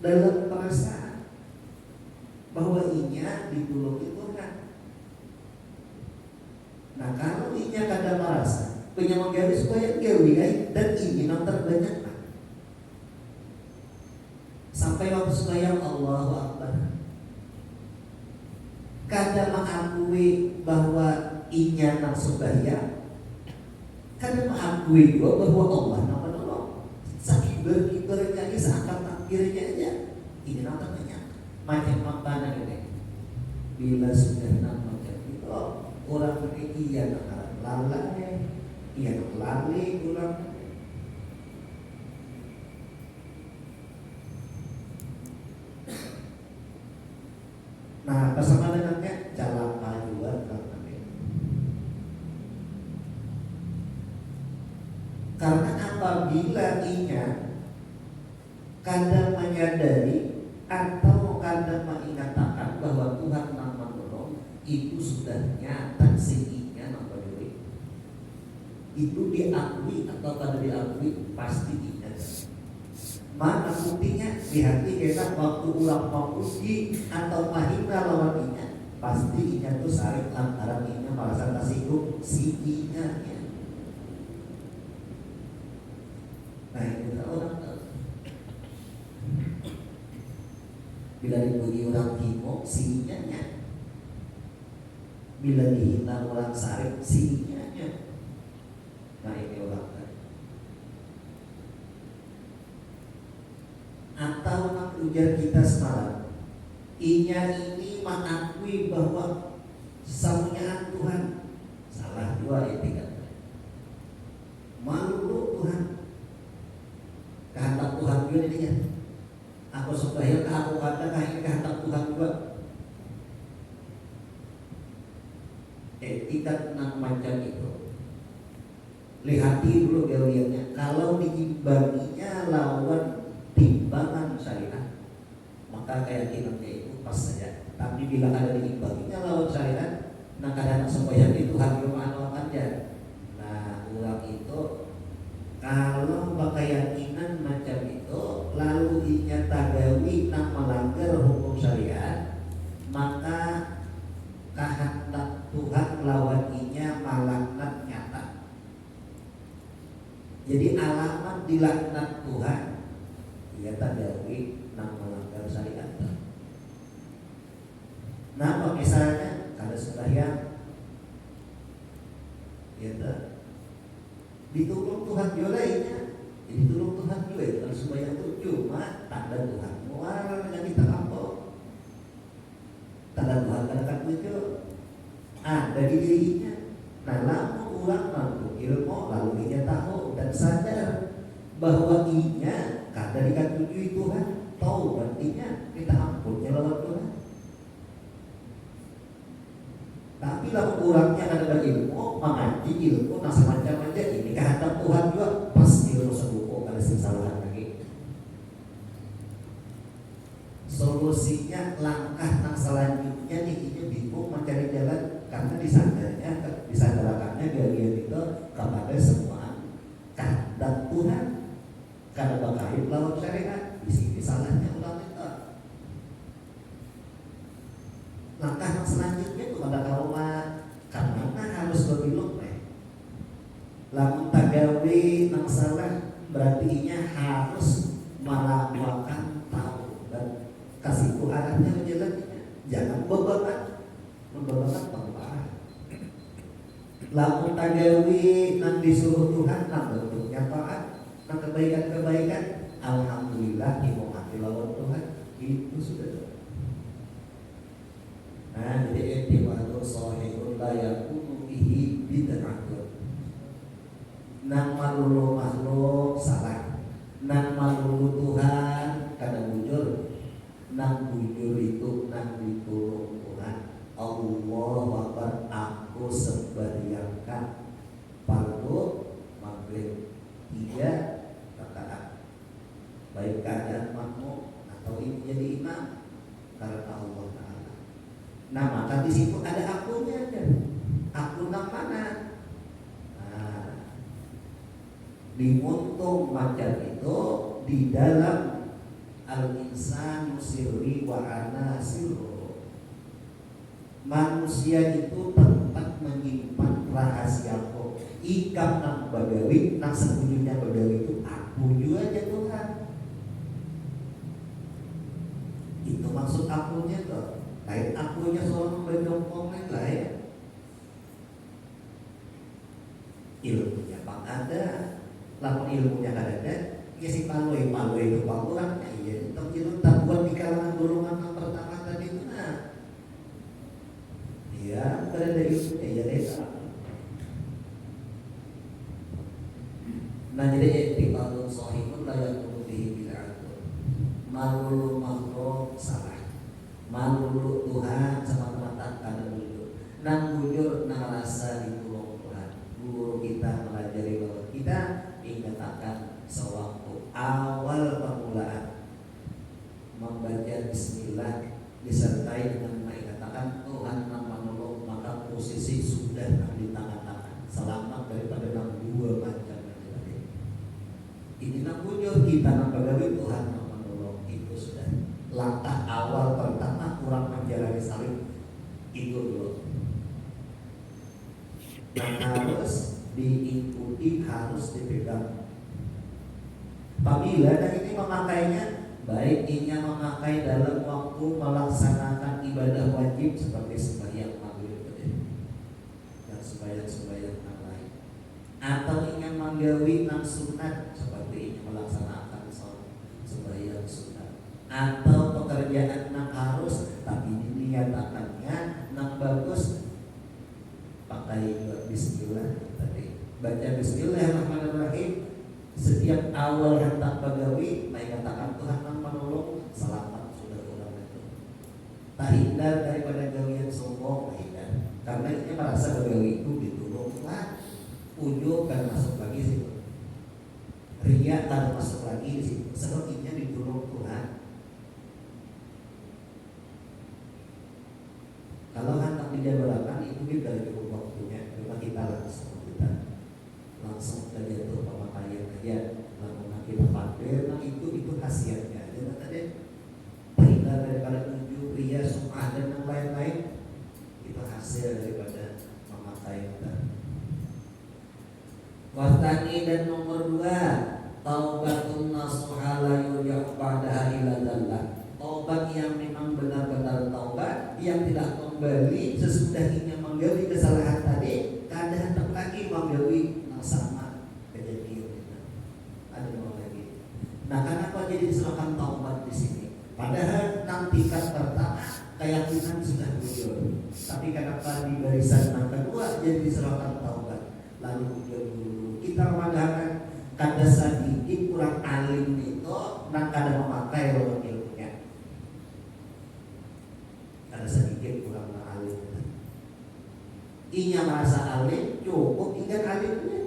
dalam perasaan bahwa inya ditulungi Tuhan. Nah kalau inya kada merasa punya menggawi supaya gawi dan ingin yang terbanyak sampai waktu sembahyang Allahu Akbar kada mengakui bahwa inya nang sembahyang, kada mengakui juga bahwa Allah nang menolong. Saking berkibarnya ini seakan takbirnya aja ini nang terbanyak macam mana ini. Bila sudah nang macam itu orang ini iya nang lalai, iya nang lalai ulang. Nah, bersama dengannya jalan majuan karena apabila inya kadang menyadari atau kadang mengatakan bahwa Tuhan yang menolong, itu sudah nyata sehingga nampak itu diakui atau kada diakui pasti inya. Mana buktinya? Di hati kita waktu ulang memuji atau mahina lawan inya, pasti inya tuh saling lantaran inya merasa tersinggung si inya. Nah itu orang tahu. Bila dipuji orang timur, si inya. Bila dihina orang saring, si inya. Nah ini orang tahu. Atau nak ujar kita semalam, inya ini mengakui bahwa semuanya Tuhan. Salah dua etika. Malu Tuhan. Kehendak Tuhan juga dia. Aku sembahyang aku katakan ini kehendak Tuhan juga. Etika nang macam itu. Lihati dulu gawiannya. Kalau diimbanginya lawan timbangan syariat, maka keyakinannya itu pas saja. Tapi bila ada diimbanginya lawan syariat, nah kadang sembahyang itu hanya aja. Nah ulang itu kalau keyakinan macam itu lalu inya tagawi nang melanggar hukum syariat, maka kehendak Tuhan lawan inya malaknat nyata. Jadi alamat dilaknat Tuhan ia tagawi nang melanggar syariat. Nah misalnya kalau sembahyang ya ditolong Tuhan juga lainnya. Jadi tolong Tuhan juga itu kalau sembahyang itu cuma tanda Tuhan mual yang kita kampung. Tanda Tuhan kadang muncul ada di dirinya. Nah lama ulang mampu ilmu lalu ia tahu dan sadar bahwa inya kada dikatujui Tuhan, tahu artinya kita ampunnya lawan Tuhan. Tapi lalu kurangnya ada ilmu, mengaji ilmu, nah semacam aja ini kehendak Tuhan juga pas ilmu sebuku ada kesalahan lagi. Solusinya langkah yang selanjutnya nih ini bingung mencari jalan karena disadarakannya bagian itu kepada semua kehendak Tuhan karena berkait lawan syariat. Di sini salahnya ulama itu. Langkah yang selanjutnya kepada kaum karena harus berbilung lamun tagawi nang salah berarti inya harus melakukan tahu dan kasih arahnya menjalannya. Jangan bebankan tempat. Lamun tagawi nang disuruh Tuhan nang bentuknya taat, nang kebaikan alhamdulillah dimongati lawan Tuhan itu sudah. Nah, jadi etiwadu sahihun la yakunu bihi bid'atun. Nang malulu makhluk salah, nang malulu Tuhan kada bujur, nang bujur itu nang ditulung Tuhan. Allahu Akbar, aku sembahyangkan fardu maghrib 3 rakaat. Baik keadaan makmum atau ini jadi imam karena Allah Ta'ala. Nah maka di situ ada akunnya kan. Akun yang mana? Nah, dimuntung macam itu di dalam al insanu sirri wa ana sirru. Manusia itu tempat menyimpan rahasia kok. Ikam nang bagawi, nang sembunyinya bagawi itu aku juga aja Tuhan. Itu maksud akunya tuh. Lain akunya seorang berdompong lah ya. Ilmunya bang ada, lamun ilmunya ada, ya si paloi itu paluan, iya. Tapi tak buat di kalangan golongan yang pertama tadi itu nah. Iya, berada ilmunya ya desa. Nah jadi tibalun sohibun layak mengundi bilaku. Malulu makhluk salah. Malulu Tuhan sama mata kada bujur. Nang bujur nang rasa ditulung Tuhan. Guru kita mengajari bahwa kita dikatakan sewaktu awal permulaan membaca Bismillah disertai dengan mengatakan Tuhan yang menolong, maka posisi sudah di tangan-tangan selamat daripada yang dua macam tadi. Ini nak bujur kita nak bagawi Tuhan yang menolong, itu sudah langkah awal pertama kurang menjalani salib itu dulu. Yang harus diikuti, harus dipegang. Apabila dan ini memakainya, baik ini memakai dalam waktu melaksanakan ibadah wajib seperti sembahyang maghrib dan sembahyang yang lain, atau ingin menggawi nang sunat seperti ini melaksanakan sembahyang sunat, atau pekerjaan nang harus tapi ini niatakannya nang bagus pakai Bismillah tadi, baca Bismillahirrahmanirrahim setiap awal hendak bagawi, mereka katakan Tuhan yang menolong, selamat sudah ulang itu. Tak hindar daripada gawian sombong, tak hindar. Karena ini merasa bagawi itu ditolong Tuhan, ujung kan masuk lagi situ, riya kan masuk lagi di situ. Sepertinya ditolong Tuhan. Kalau hendak dijadwalkan itu kita lebih waktunya, memang kita langsung saja tuh pemakaian aja, lalu kita pakai, nah itu khasiatnya. Jadi tadi perintah daripada tujuh pria sumah dan yang lain-lain itu hasil daripada memakai kita. Wahtani dan nomor 2, taubatun nasuha la yurja'u ba'daha ila dzallah. Taubat yang memang benar-benar taubat, yang tidak kembali sesudahnya menggali kesalahan tadi, kada hendak lagi menggali sama kejadian itu. Ada mau lagi. Nah, kenapa jadi diserahkan taubat di sini? Padahal nang tingkat pertama keyakinan sudah bujur. Tapi kenapa di barisan yang kedua jadi diserahkan taubat? Lalu bujur dulu. Kita memandangkan kada sedikit kurang alim itu, nang kada memakai orang ilmunya. Kada sedikit kurang alim. Inya merasa alim, cukup ingin alimnya.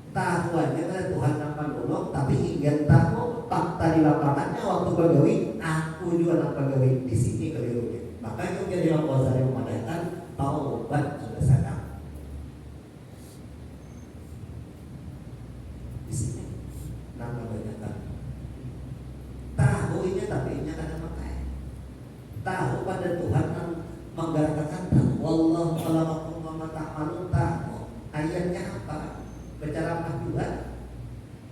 Tahu aja kan Tuhan yang menolong, tapi ingin tahu fakta di lapangannya waktu bagawi, aku juga nak bagawi di sini kelirunya. Makanya jadi Imam Ghazali memandangkan taubat sudah sadar. Di sini nama banyakkan tahu ini tapi ini kada pakai. Tahu pada Tuhan yang menggerakkan wallahu khalaqakum wa ma ta'malun tahu. Ayatnya apa? Berceramah juga,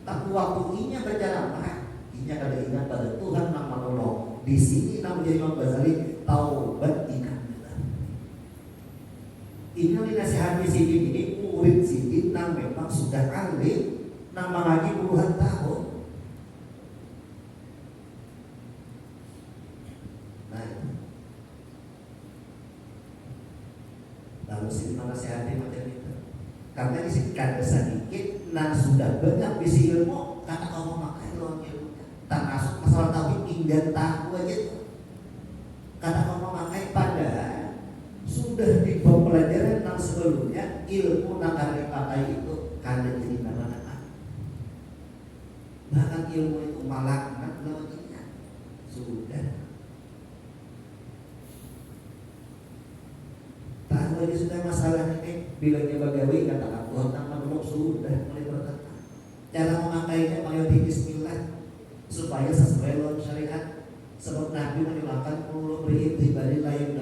tapi waktunya berceramah, ini kada ingat pada Tuhan yang menolong. Di sini namanya Imam Ghazali taubat ingat. Ini dinasihati Sidin ini murid Sidin yang memang sudah alim, yang mengaji puluhan tahun. Nah, lalu Sidin menasihati macam itu. Karena di sini kada sedikit, nah sudah banyak bisi ilmu, kata kamu makai lawan ilmunya. Tak masuk masalah tauhid tinggal tahu aja tuh. Kata kamu makai pada sudah di pembelajaran yang sebelumnya ilmu yang kada dipakai itu kada jadi mana-mana. Bahkan ilmu itu malaknat lawannya sudah. Tahu aja sudah masalah ini. Bilangnya bagawi katakan Tuhan tak menolong sudah mulai berkata. Cara memakainya mengerti Bismillah supaya sesuai Nabi menyulakan ulum ri'in tibari lain